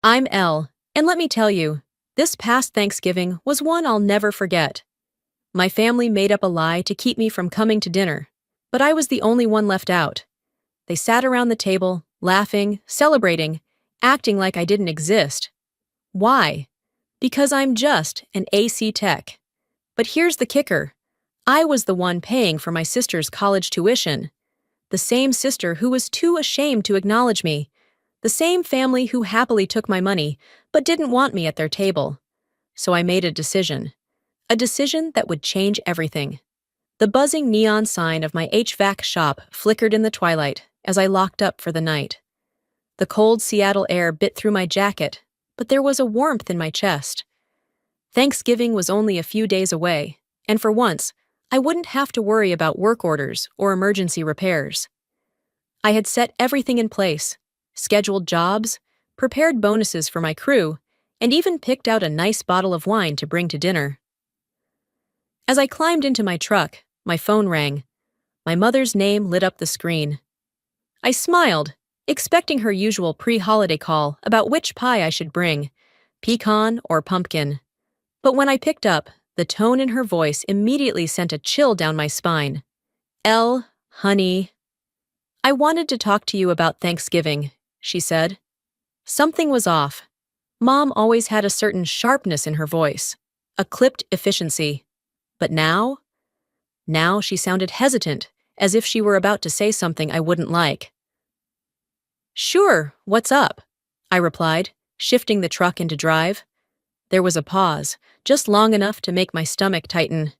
I'm Elle, and let me tell you, this past Thanksgiving was one I'll never forget. My family made up a lie to keep me from coming to dinner, but I was the only one left out. They sat around the table, laughing, celebrating, acting like I didn't exist. Why? Because I'm just an AC tech. But here's the kicker. I was the one paying for my sister's college tuition. The same sister who was too ashamed to acknowledge me. The same family who happily took my money, but didn't want me at their table. So I made a decision. A decision that would change everything. The buzzing neon sign of my HVAC shop flickered in the twilight as I locked up for the night. The cold Seattle air bit through my jacket, but there was a warmth in my chest. Thanksgiving was only a few days away, and for once, I wouldn't have to worry about work orders or emergency repairs. I had set everything in place, scheduled jobs, prepared bonuses for my crew, and even picked out a nice bottle of wine to bring to dinner. As I climbed into my truck, my phone rang. My mother's name lit up the screen. I smiled, expecting her usual pre-holiday call about which pie I should bring, pecan or pumpkin. But when I picked up, the tone in her voice immediately sent a chill down my spine. Elle, honey. I wanted to talk to you about Thanksgiving, she said. Something was off. Mom always had a certain sharpness in her voice, a clipped efficiency. But now she sounded hesitant, as if she were about to say something I wouldn't like. Sure, what's up? I replied, shifting the truck into drive. There was a pause, just long enough to make my stomach tighten.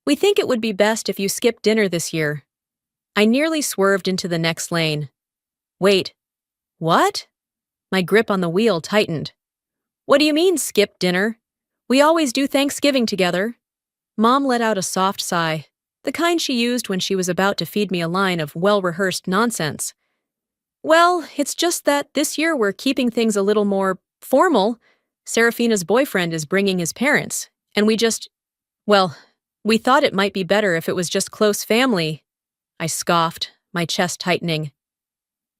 We think it would be best if you skip dinner this year. I nearly swerved into the next lane. Wait, what? My grip on the wheel tightened. What do you mean, skip dinner? We always do Thanksgiving together. Mom let out a soft sigh, the kind she used when she was about to feed me a line of well-rehearsed nonsense. Well, it's just that this year we're keeping things a little more formal. Serafina's boyfriend is bringing his parents, and we thought it might be better if it was just close family. I scoffed, my chest tightening.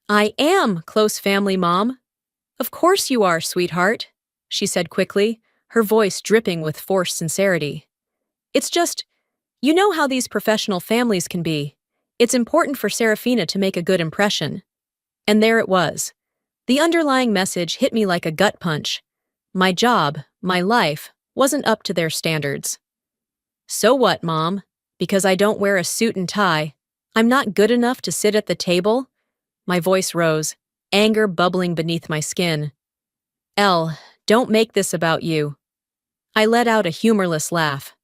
I am close family, Mom. Of course you are, sweetheart, she said quickly, her voice dripping with forced sincerity. It's just, you know how these professional families can be. It's important for Serafina to make a good impression. And there it was. The underlying message hit me like a gut punch. My job, my life, wasn't up to their standards. So what, Mom? Because I don't wear a suit and tie, I'm not good enough to sit at the table? My voice rose, anger bubbling beneath my skin. Elle, don't make this about you. I let out a humorless laugh.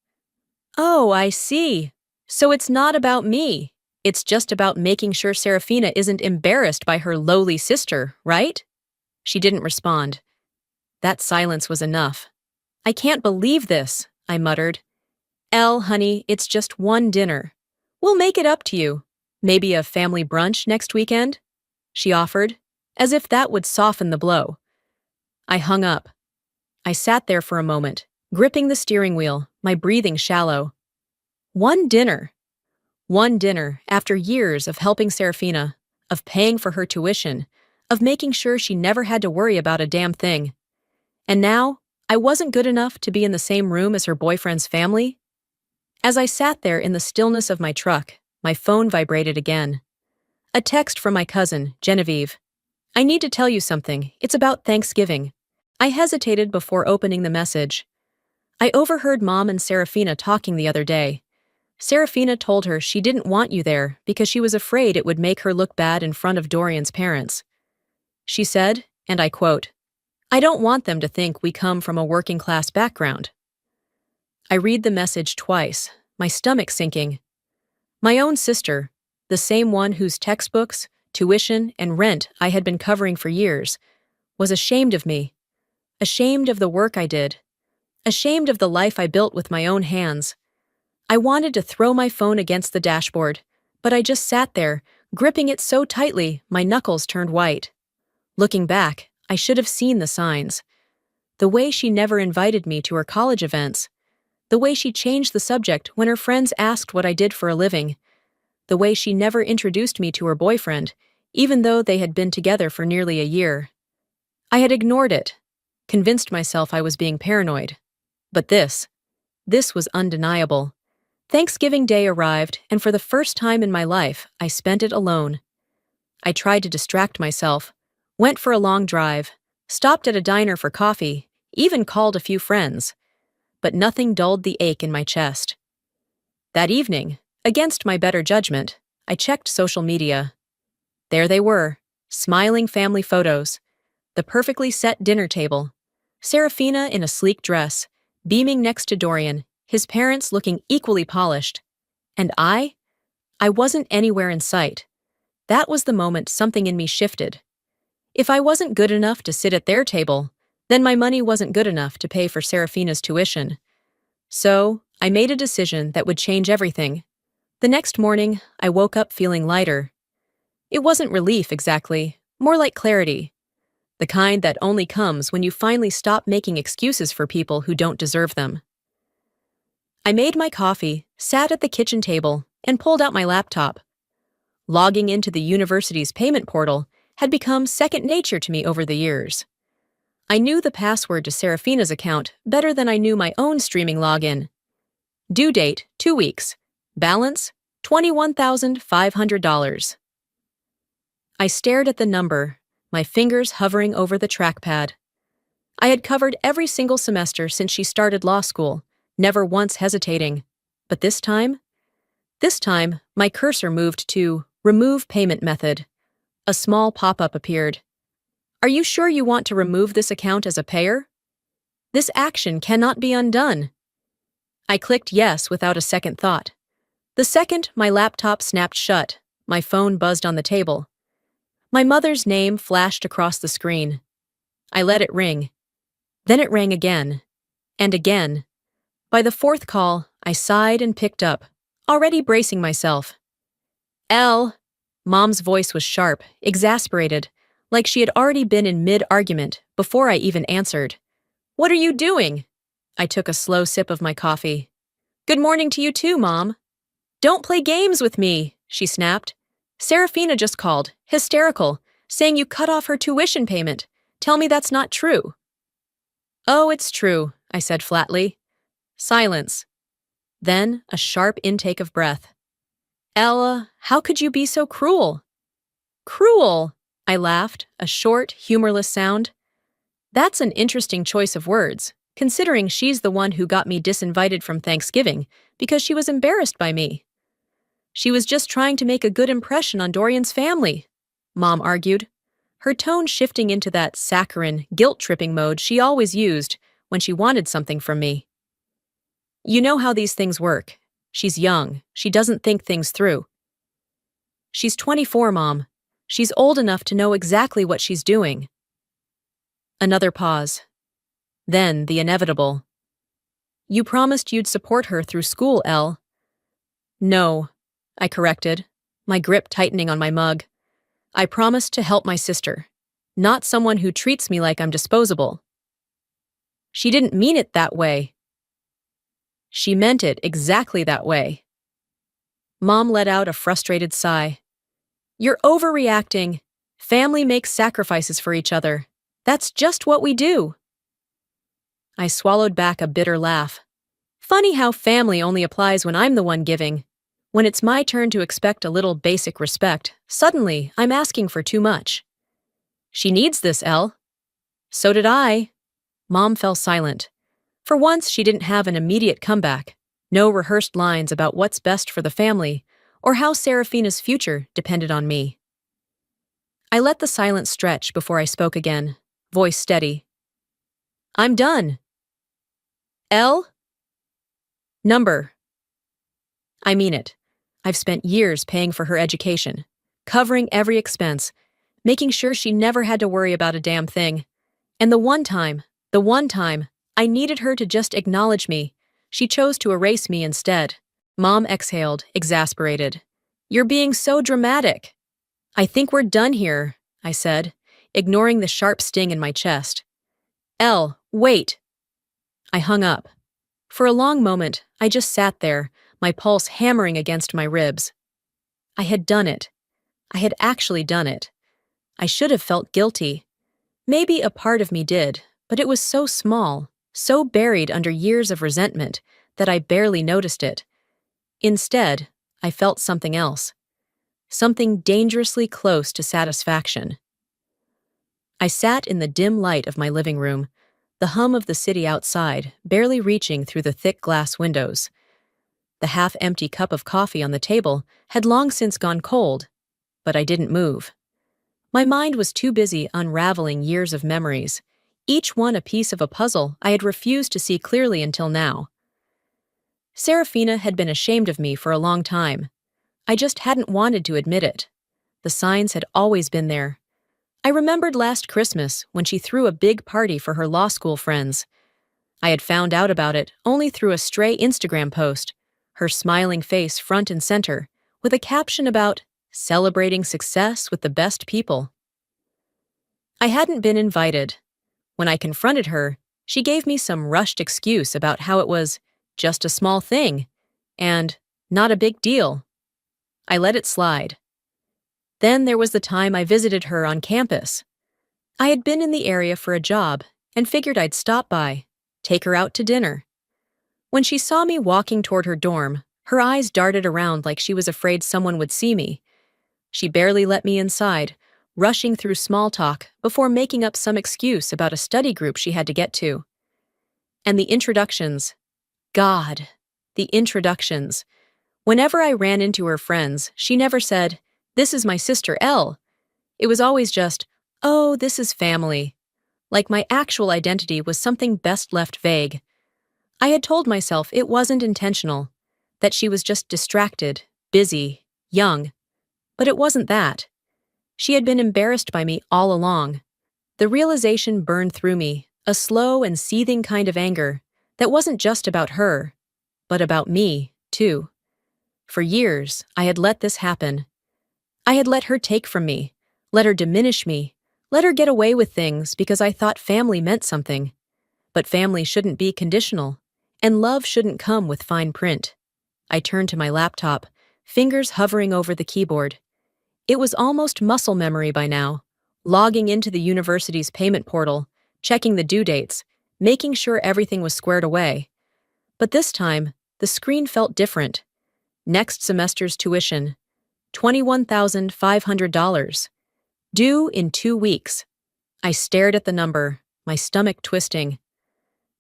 Oh, I see. So it's not about me. It's just about making sure Serafina isn't embarrassed by her lowly sister, right? She didn't respond. That silence was enough. I can't believe this, I muttered. Elle, honey, it's just one dinner. We'll make it up to you. Maybe a family brunch next weekend? She offered, as if that would soften the blow. I hung up. I sat there for a moment, gripping the steering wheel, my breathing shallow. One dinner after years of helping Serafina, of paying for her tuition, of making sure she never had to worry about a damn thing. And now, I wasn't good enough to be in the same room as her boyfriend's family? As I sat there in the stillness of my truck, my phone vibrated again. A text from my cousin, Genevieve. I need to tell you something. It's about Thanksgiving. I hesitated before opening the message. I overheard Mom and Serafina talking the other day. Serafina told her she didn't want you there because she was afraid it would make her look bad in front of Dorian's parents. She said, and I quote, I don't want them to think we come from a working-class background. I read the message twice, my stomach sinking. My own sister, the same one whose textbooks, tuition, and rent I had been covering for years, was ashamed of me. Ashamed of the work I did. Ashamed of the life I built with my own hands. I wanted to throw my phone against the dashboard, but I just sat there, gripping it so tightly my knuckles turned white. Looking back, I should have seen the signs. The way she never invited me to her college events. The way she changed the subject when her friends asked what I did for a living. The way she never introduced me to her boyfriend, even though they had been together for nearly a year. I had ignored it, convinced myself I was being paranoid. But this was undeniable. Thanksgiving Day arrived, and for the first time in my life, I spent it alone. I tried to distract myself, went for a long drive, stopped at a diner for coffee, even called a few friends. But nothing dulled the ache in my chest. That evening, against my better judgment, I checked social media. There they were, smiling family photos, the perfectly set dinner table, Serafina in a sleek dress, beaming next to Dorian, his parents looking equally polished. And I wasn't anywhere in sight. That was the moment something in me shifted. If I wasn't good enough to sit at their table, then my money wasn't good enough to pay for Serafina's tuition. So, I made a decision that would change everything. The next morning, I woke up feeling lighter. It wasn't relief exactly, more like clarity. The kind that only comes when you finally stop making excuses for people who don't deserve them. I made my coffee, sat at the kitchen table, and pulled out my laptop. Logging into the university's payment portal had become second nature to me over the years. I knew the password to Serafina's account better than I knew my own streaming login. Due date, 2 weeks. Balance, $21,500. I stared at the number, my fingers hovering over the trackpad. I had covered every single semester since she started law school, never once hesitating. But this time, my cursor moved to Remove Payment Method. A small pop-up appeared. Are you sure you want to remove this account as a payer? This action cannot be undone. I clicked yes without a second thought. The second my laptop snapped shut, my phone buzzed on the table. My mother's name flashed across the screen. I let it ring. Then it rang again. And again. By the fourth call, I sighed and picked up, already bracing myself. Elle. Mom's voice was sharp, exasperated, like she had already been in mid-argument before I even answered. What are you doing? I took a slow sip of my coffee. Good morning to you too, Mom. Don't play games with me, she snapped. Serafina just called, hysterical, saying you cut off her tuition payment. Tell me that's not true. Oh, it's true, I said flatly. Silence. Then a sharp intake of breath. Ella, how could you be so cruel? Cruel, I laughed, a short, humorless sound. That's an interesting choice of words, considering she's the one who got me disinvited from Thanksgiving because she was embarrassed by me. She was just trying to make a good impression on Dorian's family, Mom argued, her tone shifting into that saccharine, guilt-tripping mode she always used when she wanted something from me. You know how these things work. She's young. She doesn't think things through. She's 24, Mom. She's old enough to know exactly what she's doing. Another pause. Then the inevitable. You promised you'd support her through school, Elle. No, I corrected, my grip tightening on my mug. I promised to help my sister, not someone who treats me like I'm disposable. She didn't mean it that way. She meant it exactly that way. Mom let out a frustrated sigh. You're overreacting. Family makes sacrifices for each other. That's just what we do. I swallowed back a bitter laugh. Funny how family only applies when I'm the one giving. When it's my turn to expect a little basic respect, suddenly I'm asking for too much. She needs this, Elle. So did I. Mom fell silent. For once, she didn't have an immediate comeback. No rehearsed lines about what's best for the family or how Serafina's future depended on me. I let the silence stretch before I spoke again, voice steady. I'm done. Elle? Number. I mean it. I've spent years paying for her education, covering every expense, making sure she never had to worry about a damn thing. And the one time, I needed her to just acknowledge me, she chose to erase me instead. Mom exhaled, exasperated. You're being so dramatic. I think we're done here, I said, ignoring the sharp sting in my chest. Elle, wait. I hung up. For a long moment, I just sat there, my pulse hammering against my ribs. I had done it. I had actually done it. I should have felt guilty. Maybe a part of me did, but it was so small, so buried under years of resentment, that I barely noticed it. Instead, I felt something else. Something dangerously close to satisfaction. I sat in the dim light of my living room, the hum of the city outside barely reaching through the thick glass windows. The half-empty cup of coffee on the table had long since gone cold, but I didn't move. My mind was too busy unraveling years of memories, each one a piece of a puzzle I had refused to see clearly until now. Serafina had been ashamed of me for a long time. I just hadn't wanted to admit it. The signs had always been there. I remembered last Christmas when she threw a big party for her law school friends. I had found out about it only through a stray Instagram post, her smiling face front and center, with a caption about celebrating success with the best people. I hadn't been invited. When I confronted her, she gave me some rushed excuse about how it was just a small thing and not a big deal. I let it slide. Then there was the time I visited her on campus. I had been in the area for a job and figured I'd stop by, take her out to dinner. When she saw me walking toward her dorm, her eyes darted around like she was afraid someone would see me. She barely let me inside, rushing through small talk before making up some excuse about a study group she had to get to. And the introductions. God, the introductions. Whenever I ran into her friends, she never said, "This is my sister Elle." It was always just, "Oh, this is family." Like my actual identity was something best left vague. I had told myself it wasn't intentional, that she was just distracted, busy, young. But it wasn't that. She had been embarrassed by me all along. The realization burned through me, a slow and seething kind of anger that wasn't just about her, but about me, too. For years, I had let this happen. I had let her take from me, let her diminish me, let her get away with things because I thought family meant something. But family shouldn't be conditional, and love shouldn't come with fine print. I turned to my laptop, fingers hovering over the keyboard. It was almost muscle memory by now, logging into the university's payment portal, checking the due dates, making sure everything was squared away. But this time, the screen felt different. Next semester's tuition, $21,500. Due in 2 weeks. I stared at the number, my stomach twisting.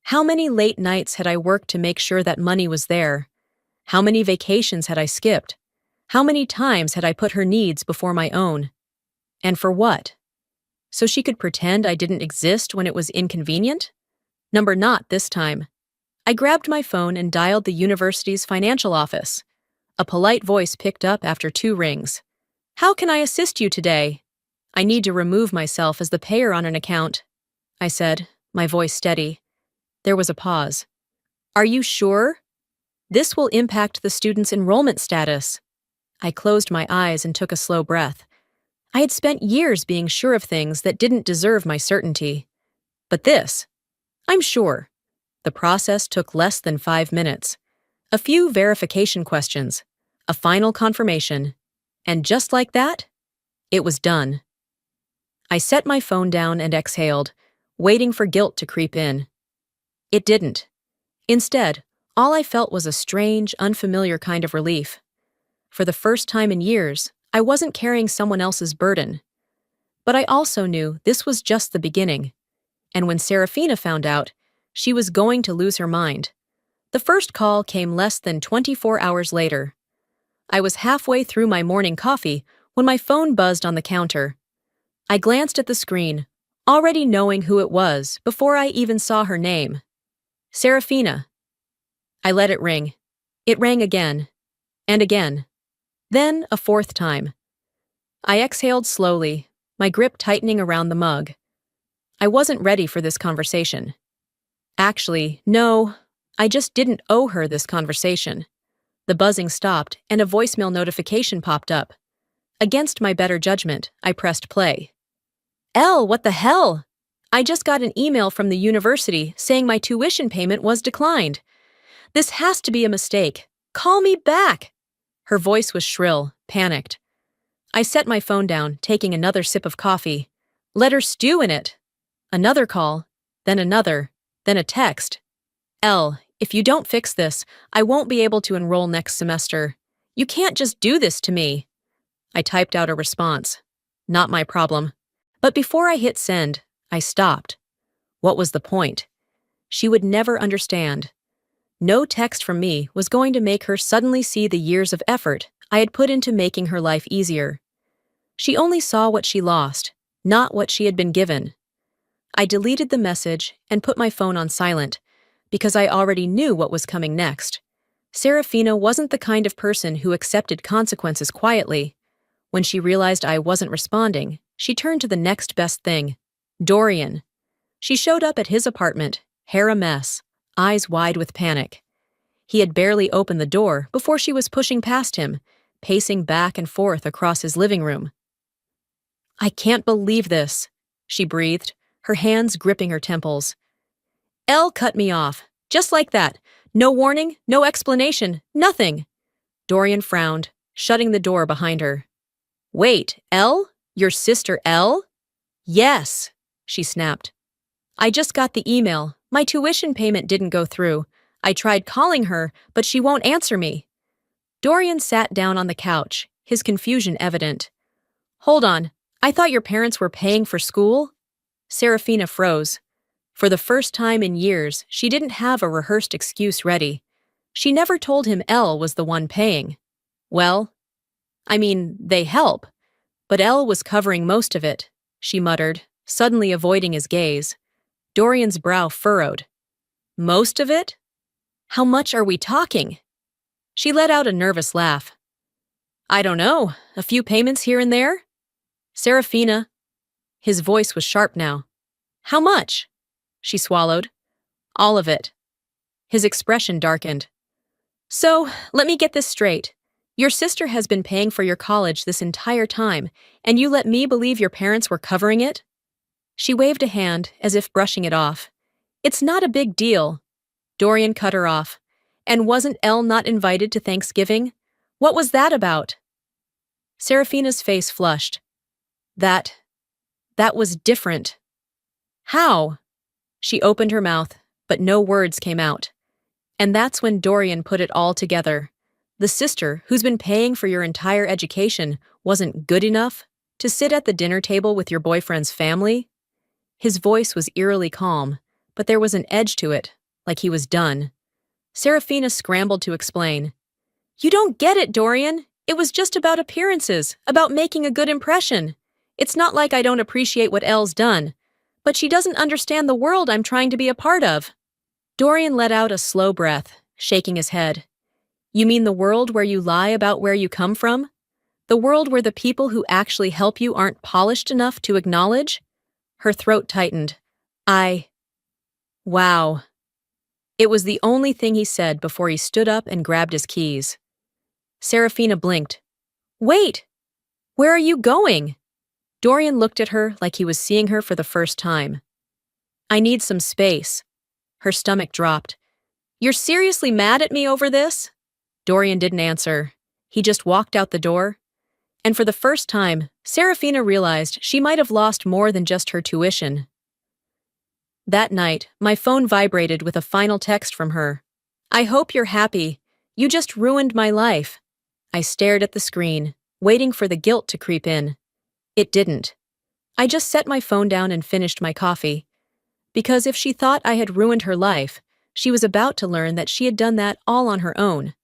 How many late nights had I worked to make sure that money was there? How many vacations had I skipped? How many times had I put her needs before my own? And for what? So she could pretend I didn't exist when it was inconvenient? Not this time. I grabbed my phone and dialed the university's financial office. A polite voice picked up after 2 rings. "How can I assist you today?" "I need to remove myself as the payer on an account," I said, my voice steady. There was a pause. "Are you sure? This will impact the student's enrollment status." I closed my eyes and took a slow breath. I had spent years being sure of things that didn't deserve my certainty. But this, I'm sure. The process took less than 5 minutes. A few verification questions, a final confirmation, and just like that, it was done. I set my phone down and exhaled, waiting for guilt to creep in. It didn't. Instead, all I felt was a strange, unfamiliar kind of relief. For the first time in years, I wasn't carrying someone else's burden. But I also knew this was just the beginning. And when Serafina found out, she was going to lose her mind. The first call came less than 24 hours later. I was halfway through my morning coffee when my phone buzzed on the counter. I glanced at the screen, already knowing who it was before I even saw her name. Serafina. I let it ring. It rang again. And again. Then a 4th time. I exhaled slowly, my grip tightening around the mug. I wasn't ready for this conversation. Actually, no, I just didn't owe her this conversation. The buzzing stopped and a voicemail notification popped up. Against my better judgment, I pressed play. "Elle, what the hell? I just got an email from the university saying my tuition payment was declined. This has to be a mistake. Call me back." Her voice was shrill, panicked. I set my phone down, taking another sip of coffee. Let her stew in it. Another call. then another, then a text. L, if you don't fix this, I won't be able to enroll next semester. You can't just do this to me. I typed out a response. Not my problem. But before I hit send, I stopped. What was the point? She would never understand. No text from me was going to make her suddenly see the years of effort I had put into making her life easier. She only saw what she lost, not what she had been given. I deleted the message and put my phone on silent, because I already knew what was coming next. Serafina wasn't the kind of person who accepted consequences quietly. When she realized I wasn't responding, she turned to the next best thing. Dorian. She showed up at his apartment, hair a mess, eyes wide with panic. He had barely opened the door before she was pushing past him, pacing back and forth across his living room. I can't believe this, she breathed, her hands gripping her temples. Elle cut me off, just like that. No warning, no explanation, nothing. Dorian frowned, shutting the door behind her. Wait, Elle? Your sister Elle? Yes, she snapped. I just got the email. My tuition payment didn't go through. I tried calling her, but she won't answer me. Dorian sat down on the couch, his confusion evident. Hold on, I thought your parents were paying for school? Serafina froze. For the first time in years, she didn't have a rehearsed excuse ready. She never told him Elle was the one paying. Well, they help. But Elle was covering most of it, she muttered, suddenly avoiding his gaze. Dorian's brow furrowed. Most of it? How much are we talking? She let out a nervous laugh. I don't know, a few payments here and there? Serafina. His voice was sharp now. How much? She swallowed. All of it. His expression darkened. So, let me get this straight. Your sister has been paying for your college this entire time, and you let me believe your parents were covering it? She waved a hand, as if brushing it off. It's not a big deal. Dorian cut her off. And wasn't Elle not invited to Thanksgiving? What was that about? Serafina's face flushed. That was different. How? She opened her mouth, but no words came out. And that's when Dorian put it all together. The sister who's been paying for your entire education wasn't good enough to sit at the dinner table with your boyfriend's family? His voice was eerily calm, but there was an edge to it, like he was done. Serafina scrambled to explain. You don't get it, Dorian. It was just about appearances, about making a good impression. It's not like I don't appreciate what Elle's done, but she doesn't understand the world I'm trying to be a part of. Dorian let out a slow breath, shaking his head. You mean the world where you lie about where you come from? The world where the people who actually help you aren't polished enough to acknowledge? Her throat tightened. Wow. It was the only thing he said before he stood up and grabbed his keys. Serafina blinked. Wait! Where are you going? Dorian looked at her like he was seeing her for the first time. I need some space. Her stomach dropped. You're seriously mad at me over this? Dorian didn't answer. He just walked out the door. And for the first time, Serafina realized she might have lost more than just her tuition. That night, my phone vibrated with a final text from her. I hope you're happy. You just ruined my life. I stared at the screen, waiting for the guilt to creep in. It didn't. I just set my phone down and finished my coffee. Because if she thought I had ruined her life, she was about to learn that she had done that all on her own.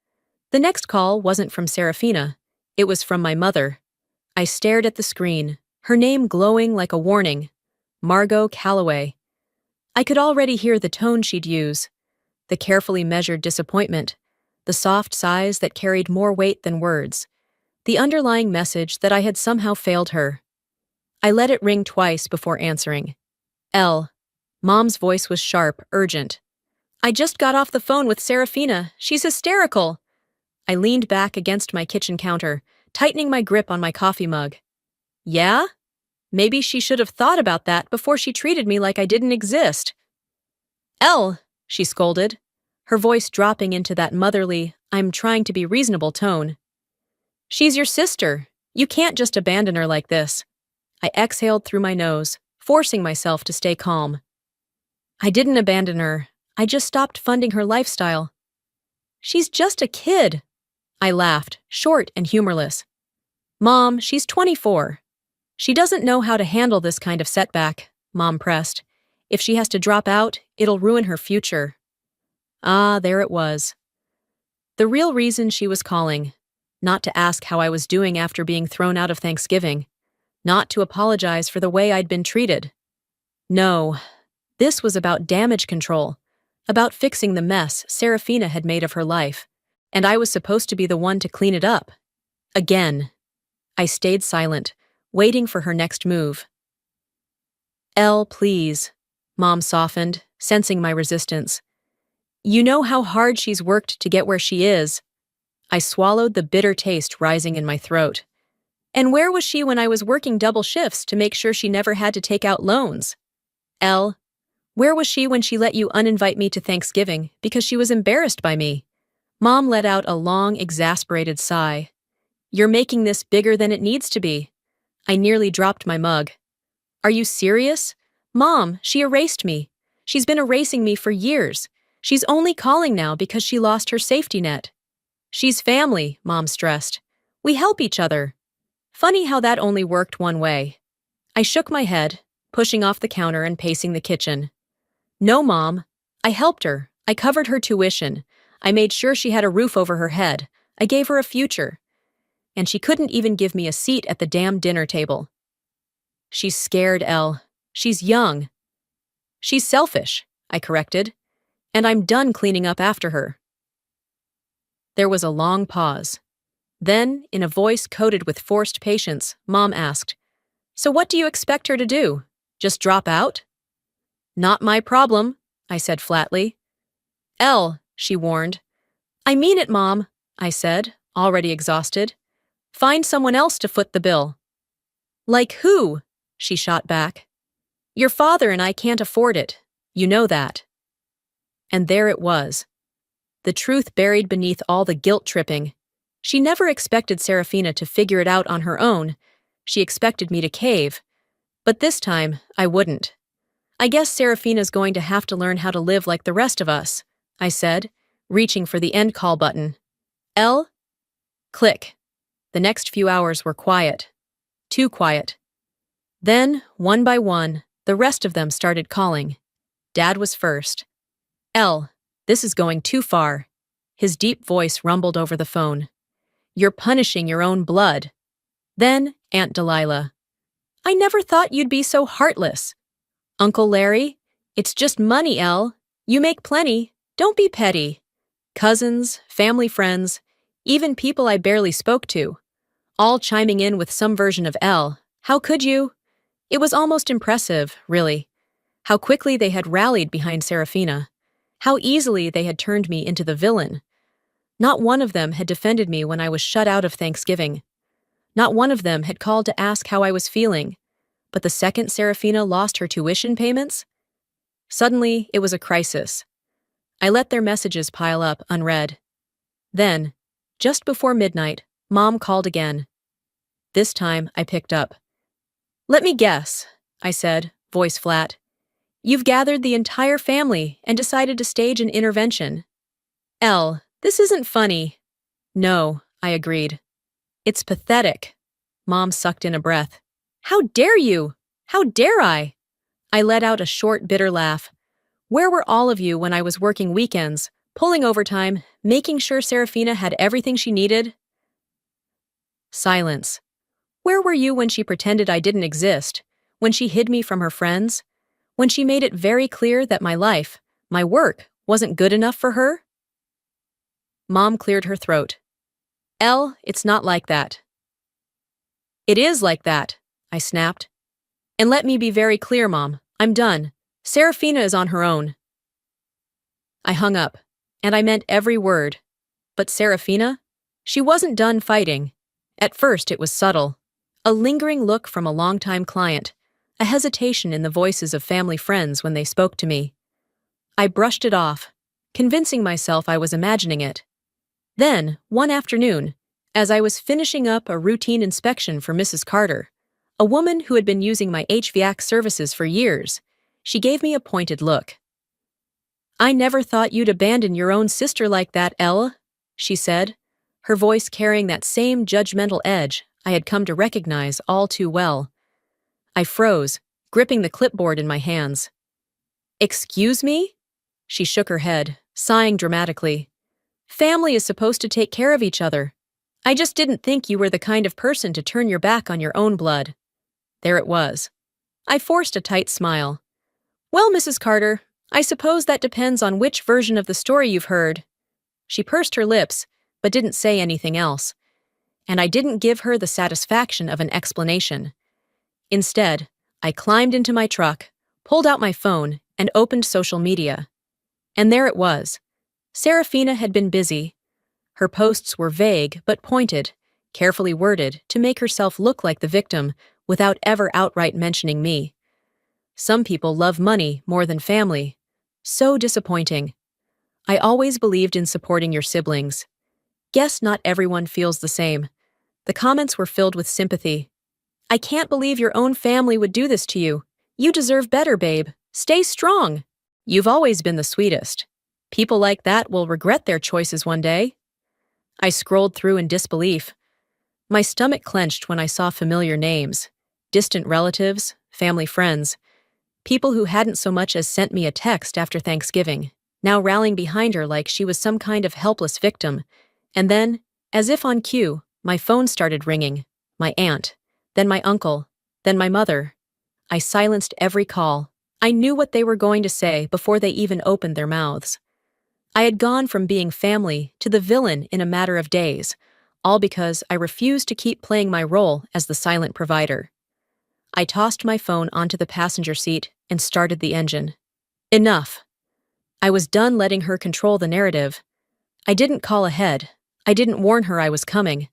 The next call wasn't from Serafina. It was from my mother. I stared at the screen, her name glowing like a warning. Margot Calloway. I could already hear the tone she'd use. The carefully measured disappointment. The soft sighs that carried more weight than words. The underlying message that I had somehow failed her. I let it ring twice before answering. Elle. Mom's voice was sharp, urgent. I just got off the phone with Serafina. She's hysterical. I leaned back against my kitchen counter, tightening my grip on my coffee mug. Yeah? Maybe she should have thought about that before she treated me like I didn't exist. Elle, she scolded, her voice dropping into that motherly, I'm trying to be reasonable tone. She's your sister. You can't just abandon her like this. I exhaled through my nose, forcing myself to stay calm. I didn't abandon her. I just stopped funding her lifestyle. She's just a kid. I laughed, short and humorless. Mom, she's 24. She doesn't know how to handle this kind of setback, Mom pressed. If she has to drop out, it'll ruin her future. Ah, there it was. The real reason she was calling. Not to ask how I was doing after being thrown out of Thanksgiving. Not to apologize for the way I'd been treated. No, this was about damage control. About fixing the mess Serafina had made of her life. And I was supposed to be the one to clean it up. Again. I stayed silent, waiting for her next move. Elle, please, Mom softened, sensing my resistance. You know how hard she's worked to get where she is. I swallowed the bitter taste rising in my throat. And where was she when I was working double shifts to make sure she never had to take out loans? Elle, where was she when she let you uninvite me to Thanksgiving because she was embarrassed by me? Mom let out a long, exasperated sigh. You're making this bigger than it needs to be. I nearly dropped my mug. Are you serious? Mom, she erased me. She's been erasing me for years. She's only calling now because she lost her safety net. She's family, Mom stressed. We help each other. Funny how that only worked one way. I shook my head, pushing off the counter and pacing the kitchen. No, Mom. I helped her. I covered her tuition. I made sure she had a roof over her head. I gave her a future. And she couldn't even give me a seat at the damn dinner table. She's scared, Elle. She's young. She's selfish, I corrected. And I'm done cleaning up after her. There was a long pause. Then, in a voice coated with forced patience, Mom asked, So what do you expect her to do? Just drop out? Not my problem, I said flatly. Elle, she warned. I mean it, Mom, I said, already exhausted. Find someone else to foot the bill. Like who? She shot back. Your father and I can't afford it. You know that. And there it was. The truth buried beneath all the guilt-tripping. She never expected Serafina to figure it out on her own. She expected me to cave. But this time, I wouldn't. I guess Serafina's going to have to learn how to live like the rest of us, I said, reaching for the end call button. Elle? Click. The next few hours were quiet. Too quiet. Then, one by one, the rest of them started calling. Dad was first. Elle, this is going too far. His deep voice rumbled over the phone. You're punishing your own blood. Then, Aunt Delilah. I never thought you'd be so heartless. Uncle Larry, it's just money, Elle. You make plenty. Don't be petty. Cousins, family friends, even people I barely spoke to. All chiming in with some version of Elle. How could you? It was almost impressive, really. How quickly they had rallied behind Serafina. How easily they had turned me into the villain. Not one of them had defended me when I was shut out of Thanksgiving. Not one of them had called to ask how I was feeling. But the second Serafina lost her tuition payments? Suddenly, it was a crisis. I let their messages pile up, unread. Then, just before midnight, Mom called again. This time, I picked up. Let me guess, I said, voice flat. You've gathered the entire family and decided to stage an intervention. Elle, this isn't funny. No, I agreed. It's pathetic. Mom sucked in a breath. How dare you? How dare I? I let out a short, bitter laugh. Where were all of you when I was working weekends, pulling overtime, making sure Serafina had everything she needed? Silence. Where were you when she pretended I didn't exist? When she hid me from her friends? When she made it very clear that my life, my work, wasn't good enough for her? Mom cleared her throat. Elle, it's not like that. It is like that, I snapped. And let me be very clear, Mom. I'm done. Serafina is on her own. I hung up, and I meant every word. But Serafina? She wasn't done fighting. At first it was subtle. A lingering look from a longtime client. A hesitation in the voices of family friends when they spoke to me. I brushed it off, convincing myself I was imagining it. Then, one afternoon, as I was finishing up a routine inspection for Mrs. Carter, a woman who had been using my HVAC services for years, she gave me a pointed look. I never thought you'd abandon your own sister like that, Elle, she said, her voice carrying that same judgmental edge I had come to recognize all too well. I froze, gripping the clipboard in my hands. Excuse me? She shook her head, sighing dramatically. Family is supposed to take care of each other. I just didn't think you were the kind of person to turn your back on your own blood. There it was. I forced a tight smile. Well, Mrs. Carter, I suppose that depends on which version of the story you've heard. She pursed her lips, but didn't say anything else. And I didn't give her the satisfaction of an explanation. Instead, I climbed into my truck, pulled out my phone, and opened social media. And there it was. Serafina had been busy. Her posts were vague but pointed, carefully worded to make herself look like the victim without ever outright mentioning me. Some people love money more than family. So disappointing. I always believed in supporting your siblings. Guess not everyone feels the same. The comments were filled with sympathy. I can't believe your own family would do this to you. You deserve better, babe. Stay strong. You've always been the sweetest. People like that will regret their choices one day. I scrolled through in disbelief. My stomach clenched when I saw familiar names. Distant relatives, family friends. People who hadn't so much as sent me a text after Thanksgiving, now rallying behind her like she was some kind of helpless victim. And then, as if on cue, my phone started ringing. My aunt, then my uncle, then my mother. I silenced every call. I knew what they were going to say before they even opened their mouths. I had gone from being family to the villain in a matter of days, all because I refused to keep playing my role as the silent provider. I tossed my phone onto the passenger seat and started the engine. Enough. I was done letting her control the narrative. I didn't call ahead. I didn't warn her I was coming.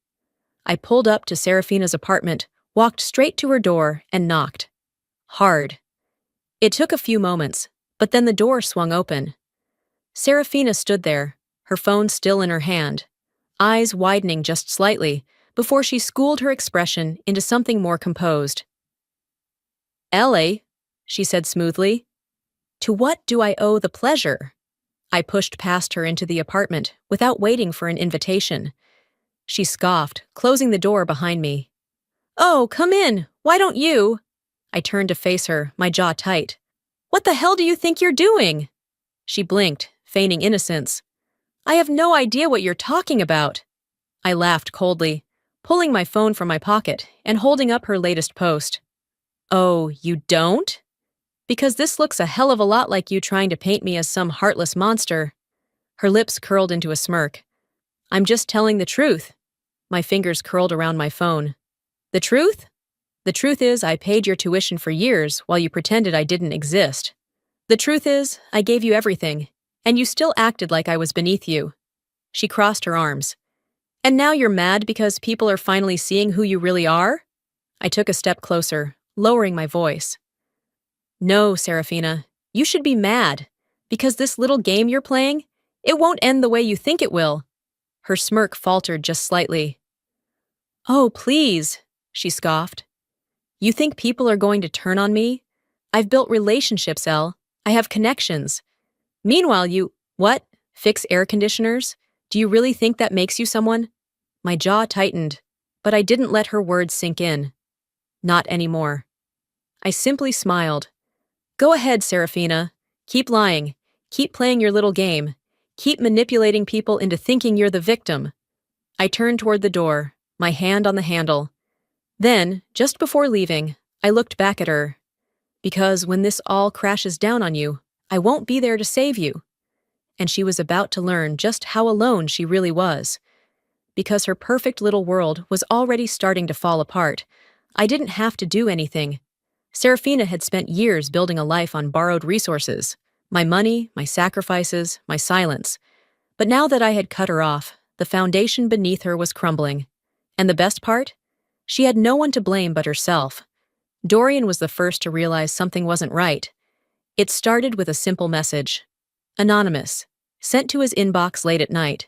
I pulled up to Serafina's apartment, walked straight to her door, and knocked. Hard. It took a few moments, but then the door swung open. Serafina stood there, her phone still in her hand, eyes widening just slightly before she schooled her expression into something more composed. Ellie, she said smoothly. To what do I owe the pleasure? I pushed past her into the apartment without waiting for an invitation. She scoffed, closing the door behind me. Oh, come in. Why don't you? I turned to face her, my jaw tight. What the hell do you think you're doing? She blinked, feigning innocence. I have no idea what you're talking about. I laughed coldly, pulling my phone from my pocket and holding up her latest post. Oh, you don't? Because this looks a hell of a lot like you trying to paint me as some heartless monster. Her lips curled into a smirk. I'm just telling the truth. My fingers curled around my phone. The truth? The truth is I paid your tuition for years while you pretended I didn't exist. The truth is I gave you everything, and you still acted like I was beneath you. She crossed her arms. And now you're mad because people are finally seeing who you really are? I took a step closer, lowering my voice. No, Serafina, you should be mad, because this little game you're playing, it won't end the way you think it will. Her smirk faltered just slightly. Oh, please, she scoffed. You think people are going to turn on me? I've built relationships, Elle. I have connections. Meanwhile, what? Fix air conditioners? Do you really think that makes you someone? My jaw tightened, but I didn't let her words sink in. Not anymore. I simply smiled. Go ahead, Serafina. Keep lying. Keep playing your little game. Keep manipulating people into thinking you're the victim. I turned toward the door, my hand on the handle. Then, just before leaving, I looked back at her. Because when this all crashes down on you, I won't be there to save you. And she was about to learn just how alone she really was. Because her perfect little world was already starting to fall apart. I didn't have to do anything. Serafina had spent years building a life on borrowed resources. My money, my sacrifices, my silence. But now that I had cut her off, the foundation beneath her was crumbling. And the best part? She had no one to blame but herself. Dorian was the first to realize something wasn't right. It started with a simple message. Anonymous. Sent to his inbox late at night.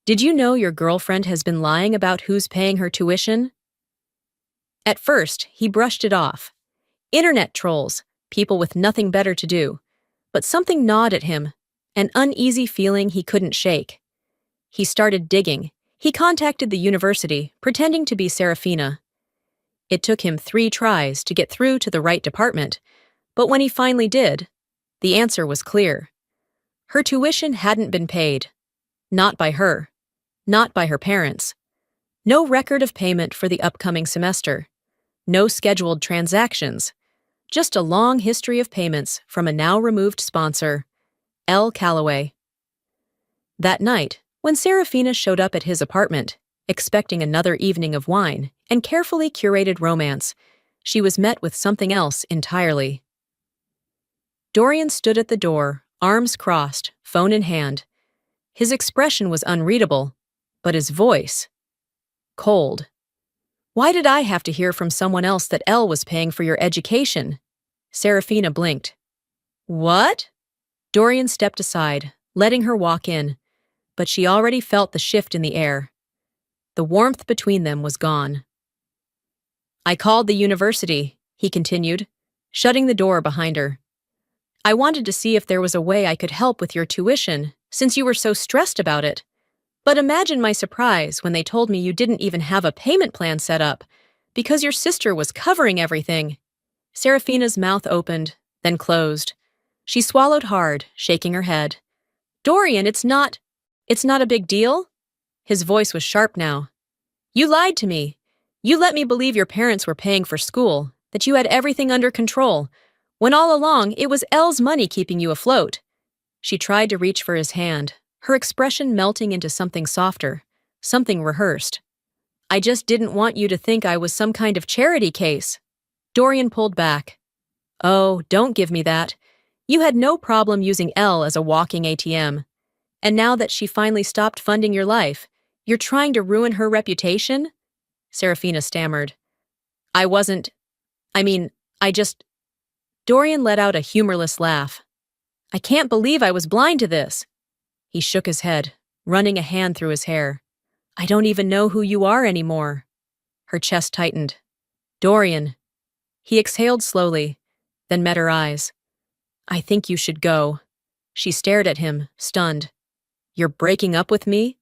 Did you know your girlfriend has been lying about who's paying her tuition? At first, he brushed it off. Internet trolls, people with nothing better to do. but something gnawed at him, an uneasy feeling he couldn't shake. He started digging. He contacted the university, pretending to be Serafina. It took him 3 tries to get through to the right department, but when he finally did, the answer was clear. Her tuition hadn't been paid. Not by her. Not by her parents. No record of payment for the upcoming semester. No scheduled transactions. Just a long history of payments from a now-removed sponsor, L. Calloway. That night, when Serafina showed up at his apartment, expecting another evening of wine and carefully curated romance, she was met with something else entirely. Dorian stood at the door, arms crossed, phone in hand. His expression was unreadable, but his voice, cold. Why did I have to hear from someone else that Elle was paying for your education? Serafina blinked. What? Dorian stepped aside, letting her walk in, but she already felt the shift in the air. The warmth between them was gone. I called the university, he continued, shutting the door behind her. I wanted to see if there was a way I could help with your tuition, since you were so stressed about it. But imagine my surprise when they told me you didn't even have a payment plan set up, because your sister was covering everything. Serafina's mouth opened, then closed. She swallowed hard, shaking her head. Dorian, it's not a big deal? His voice was sharp now. You lied to me. You let me believe your parents were paying for school, that you had everything under control, when all along it was Elle's money keeping you afloat. She tried to reach for his hand, her expression melting into something softer, something rehearsed. I just didn't want you to think I was some kind of charity case. Dorian pulled back. Oh, don't give me that. You had no problem using Elle as a walking ATM. And now that she finally stopped funding your life, you're trying to ruin her reputation? Serafina stammered. I just... Dorian let out a humorless laugh. I can't believe I was blind to this. He shook his head, running a hand through his hair. I don't even know who you are anymore. Her chest tightened. Dorian. He exhaled slowly, then met her eyes. I think you should go. She stared at him, stunned. You're breaking up with me?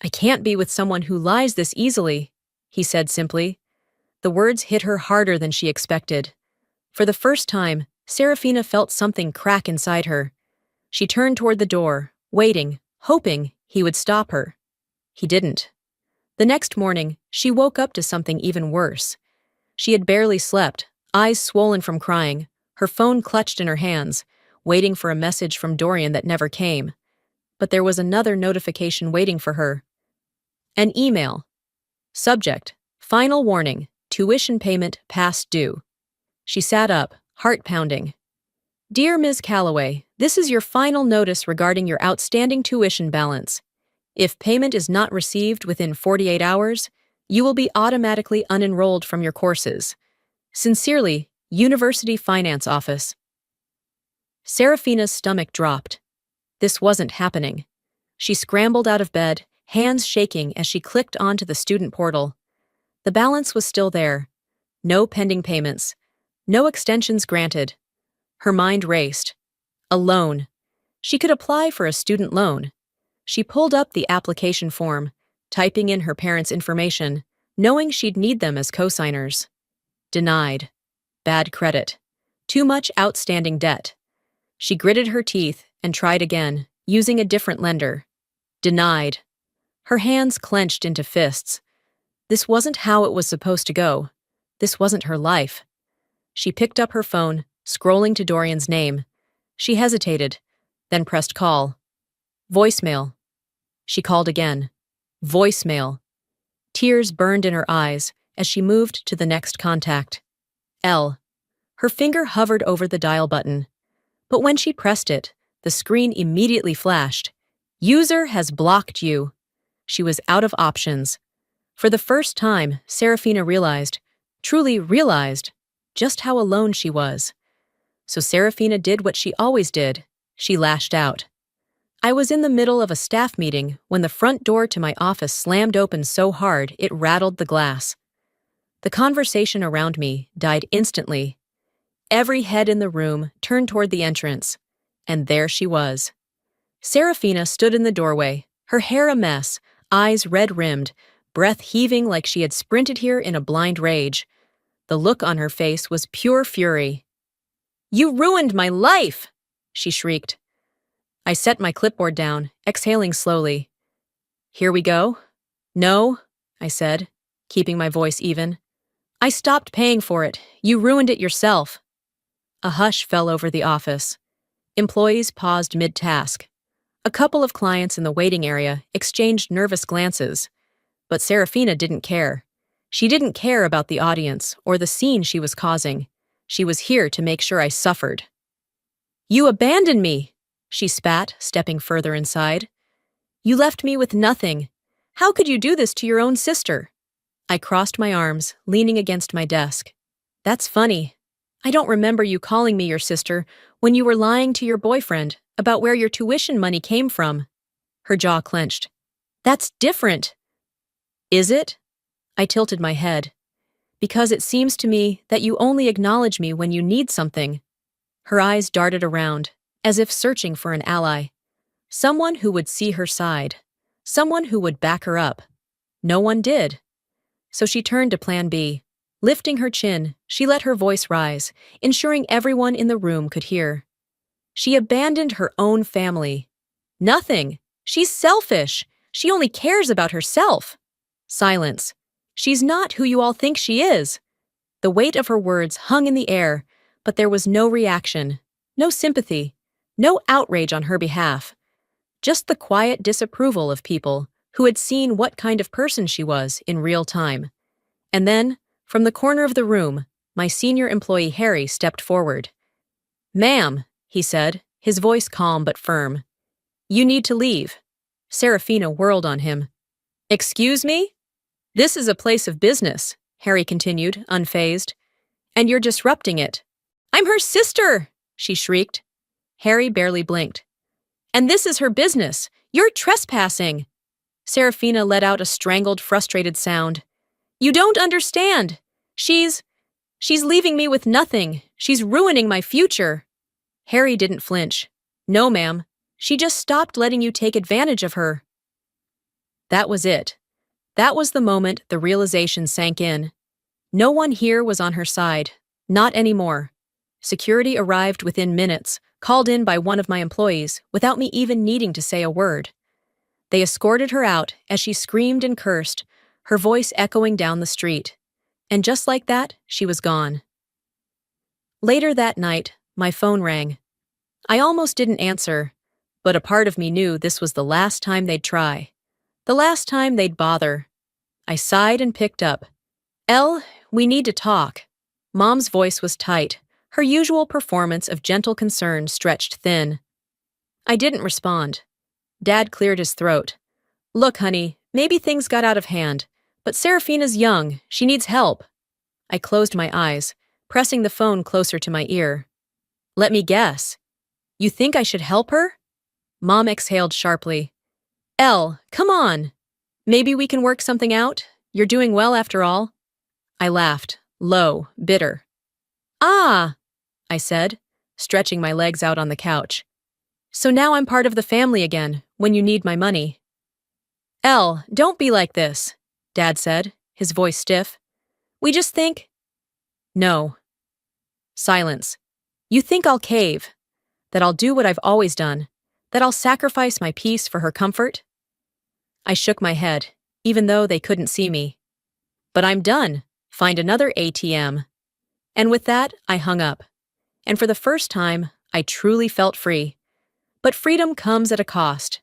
I can't be with someone who lies this easily, he said simply. The words hit her harder than she expected. For the first time, Serafina felt something crack inside her. She turned toward the door, waiting, hoping he would stop her. He didn't. The next morning, she woke up to something even worse. She had barely slept, eyes swollen from crying, her phone clutched in her hands, waiting for a message from Dorian that never came. But there was another notification waiting for her. An email. Subject, final warning, tuition payment past due. She sat up, heart pounding. Dear Ms. Calloway, this is your final notice regarding your outstanding tuition balance. If payment is not received within 48 hours, you will be automatically unenrolled from your courses. Sincerely, University Finance Office. Serafina's stomach dropped. This wasn't happening. She scrambled out of bed, hands shaking as she clicked onto the student portal. The balance was still there. No pending payments. No extensions granted. Her mind raced. A loan. She could apply for a student loan. She pulled up the application form, typing in her parents' information, knowing she'd need them as co-signers. Denied. Bad credit. Too much outstanding debt. She gritted her teeth and tried again, using a different lender. Denied. Her hands clenched into fists. This wasn't how it was supposed to go. This wasn't her life. She picked up her phone, scrolling to Dorian's name. She hesitated, then pressed call. Voicemail. She called again. Voicemail. Tears burned in her eyes as she moved to the next contact. L. Her finger hovered over the dial button. But when she pressed it, the screen immediately flashed. User has blocked you. She was out of options. For the first time, Serafina truly realized, just how alone she was. So Serafina did what she always did. She lashed out. I was in the middle of a staff meeting when the front door to my office slammed open so hard it rattled the glass. The conversation around me died instantly. Every head in the room turned toward the entrance. And there she was. Serafina stood in the doorway, her hair a mess, eyes red-rimmed, breath heaving like she had sprinted here in a blind rage. The look on her face was pure fury. "You ruined my life!" she shrieked. I set my clipboard down, exhaling slowly. "Here we go?" "No," I said, keeping my voice even. "I stopped paying for it. You ruined it yourself." A hush fell over the office. Employees paused mid-task. A couple of clients in the waiting area exchanged nervous glances. But Serafina didn't care. She didn't care about the audience or the scene she was causing. She was here to make sure I suffered. "You abandoned me," she spat, stepping further inside. "You left me with nothing. How could you do this to your own sister?" I crossed my arms, leaning against my desk. "That's funny. I don't remember you calling me your sister when you were lying to your boyfriend about where your tuition money came from." Her jaw clenched. "That's different." "Is it?" I tilted my head. "Because it seems to me that you only acknowledge me when you need something." Her eyes darted around, as if searching for an ally. Someone who would see her side. Someone who would back her up. No one did. So she turned to Plan B. Lifting her chin, she let her voice rise, ensuring everyone in the room could hear. "She abandoned her own family. Nothing. She's selfish. She only cares about herself." Silence. "She's not who you all think she is." The weight of her words hung in the air, but there was no reaction, no sympathy, no outrage on her behalf. Just the quiet disapproval of people who had seen what kind of person she was in real time. And then, from the corner of the room, my senior employee Harry stepped forward. "Ma'am," he said, his voice calm but firm. "You need to leave." Serafina whirled on him. "Excuse me?" "This is a place of business," Harry continued, unfazed. "And you're disrupting it." "I'm her sister!" she shrieked. Harry barely blinked. "And this is her business. You're trespassing." Serafina let out a strangled, frustrated sound. "You don't understand. She's leaving me with nothing. She's ruining my future." Harry didn't flinch. "No, ma'am. She just stopped letting you take advantage of her." That was it. That was the moment the realization sank in. No one here was on her side. Not anymore. Security arrived within minutes, called in by one of my employees, without me even needing to say a word. They escorted her out as she screamed and cursed, her voice echoing down the street. And just like that, she was gone. Later that night, my phone rang. I almost didn't answer, but a part of me knew this was the last time they'd try. The last time they'd bother. I sighed and picked up. "Elle, we need to talk." Mom's voice was tight, her usual performance of gentle concern stretched thin. I didn't respond. Dad cleared his throat. "Look, honey, maybe things got out of hand, but Serafina's young, she needs help." I closed my eyes, pressing the phone closer to my ear. "Let me guess. You think I should help her?" Mom exhaled sharply. "Elle, come on. Maybe we can work something out? You're doing well after all." I laughed, low, bitter. "Ah," I said, stretching my legs out on the couch. "So now I'm part of the family again, when you need my money." "Elle, don't be like this," Dad said, his voice stiff. "We just think—" "No." Silence. "You think I'll cave? That I'll do what I've always done? That I'll sacrifice my peace for her comfort?" I shook my head, even though they couldn't see me. "But I'm done. Find another ATM." And with that, I hung up. And for the first time, I truly felt free. But freedom comes at a cost.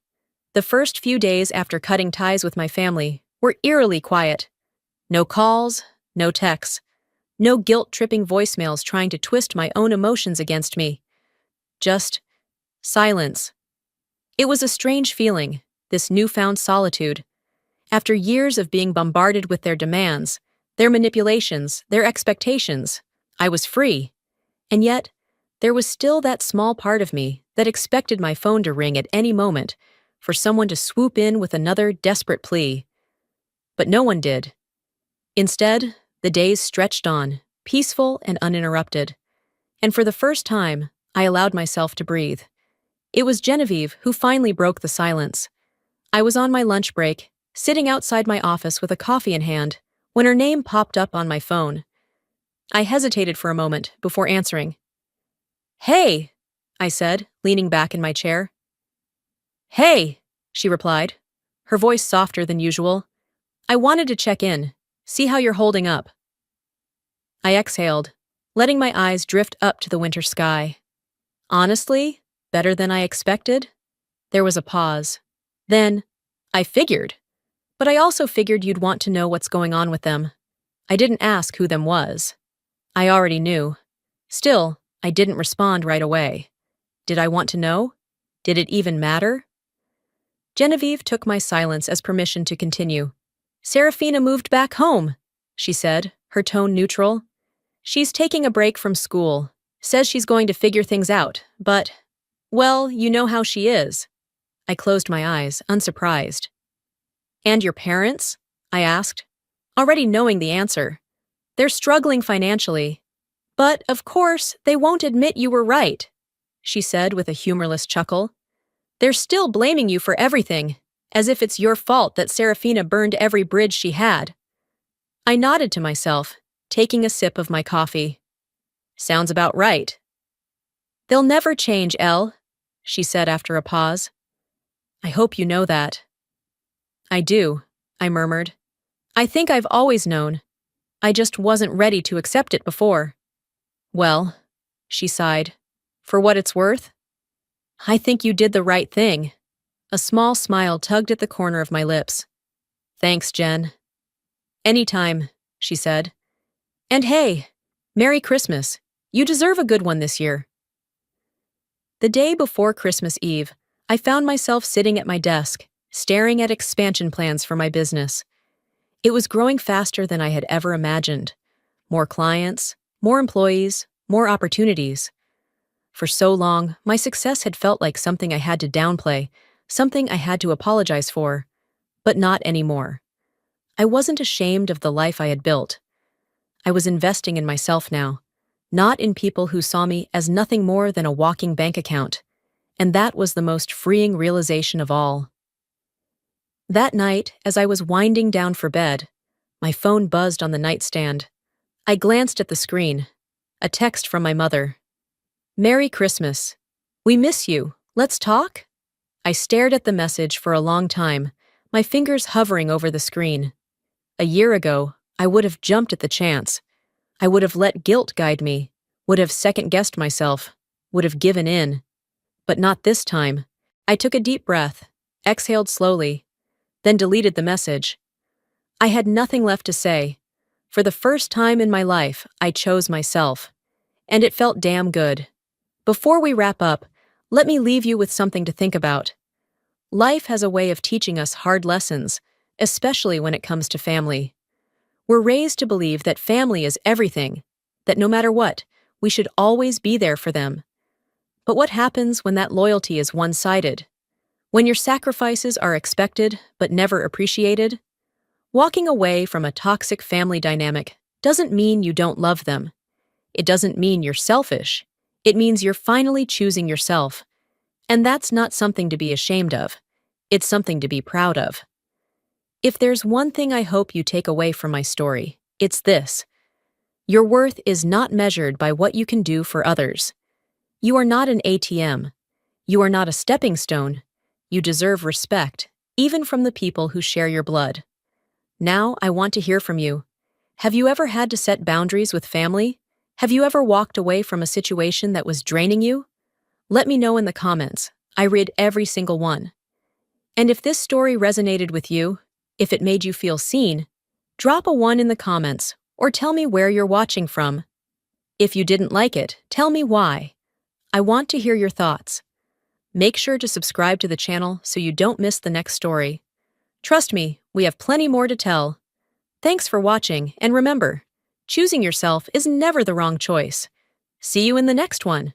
The first few days after cutting ties with my family were eerily quiet. No calls, no texts, no guilt-tripping voicemails trying to twist my own emotions against me. Just silence. It was a strange feeling, this newfound solitude. After years of being bombarded with their demands, their manipulations, their expectations, I was free. And yet, there was still that small part of me that expected my phone to ring at any moment, for someone to swoop in with another desperate plea. But no one did. Instead, the days stretched on, peaceful and uninterrupted. And for the first time, I allowed myself to breathe. It was Genevieve who finally broke the silence. I was on my lunch break, sitting outside my office with a coffee in hand, when her name popped up on my phone. I hesitated for a moment before answering. "Hey," I said, leaning back in my chair. "Hey," she replied, her voice softer than usual. "I wanted to check in, see how you're holding up." I exhaled, letting my eyes drift up to the winter sky. "Honestly, better than I expected." There was a pause. Then, "I figured. But I also figured you'd want to know what's going on with them." I didn't ask who them was. I already knew. Still, I didn't respond right away. Did I want to know? Did it even matter? Genevieve took my silence as permission to continue. "Serafina moved back home," she said, her tone neutral. "She's taking a break from school. Says she's going to figure things out, but, well, you know how she is." I closed my eyes, unsurprised. "And your parents?" I asked, already knowing the answer. "They're struggling financially. But, of course, they won't admit you were right," she said with a humorless chuckle. "They're still blaming you for everything, as if it's your fault that Serafina burned every bridge she had." I nodded to myself, taking a sip of my coffee. "Sounds about right." "They'll never change, Elle," she said after a pause. "I hope you know that." "I do," I murmured. "I think I've always known. I just wasn't ready to accept it before." "Well," she sighed, "for what it's worth, I think you did the right thing." A small smile tugged at the corner of my lips. "Thanks, Jen." "Anytime," she said. "And hey, Merry Christmas. You deserve a good one this year." The day before Christmas Eve, I found myself sitting at my desk, staring at expansion plans for my business. It was growing faster than I had ever imagined. More clients, more employees, more opportunities. For so long, my success had felt like something I had to downplay, something I had to apologize for. But not anymore. I wasn't ashamed of the life I had built. I was investing in myself now, not in people who saw me as nothing more than a walking bank account. And that was the most freeing realization of all. That night, as I was winding down for bed, my phone buzzed on the nightstand. I glanced at the screen. A text from my mother. "Merry Christmas. We miss you. Let's talk?" I stared at the message for a long time, my fingers hovering over the screen. A year ago, I would have jumped at the chance. I would have let guilt guide me, would have second-guessed myself, would have given in. But not this time. I took a deep breath, exhaled slowly, then deleted the message. I had nothing left to say. For the first time in my life, I chose myself. And it felt damn good. Before we wrap up, let me leave you with something to think about. Life has a way of teaching us hard lessons, especially when it comes to family. We're raised to believe that family is everything, that no matter what, we should always be there for them. But what happens when that loyalty is one-sided? When your sacrifices are expected but never appreciated? Walking away from a toxic family dynamic doesn't mean you don't love them. It doesn't mean you're selfish. It means you're finally choosing yourself. And that's not something to be ashamed of. It's something to be proud of. If there's one thing I hope you take away from my story, it's this. Your worth is not measured by what you can do for others. You are not an ATM. You are not a stepping stone. You deserve respect, even from the people who share your blood. Now, I want to hear from you. Have you ever had to set boundaries with family? Have you ever walked away from a situation that was draining you? Let me know in the comments. I read every single one. And if this story resonated with you, if it made you feel seen, drop a 1 in the comments or tell me where you're watching from. If you didn't like it, tell me why. I want to hear your thoughts. Make sure to subscribe to the channel so you don't miss the next story. Trust me, we have plenty more to tell. Thanks for watching, and remember, choosing yourself is never the wrong choice. See you in the next one.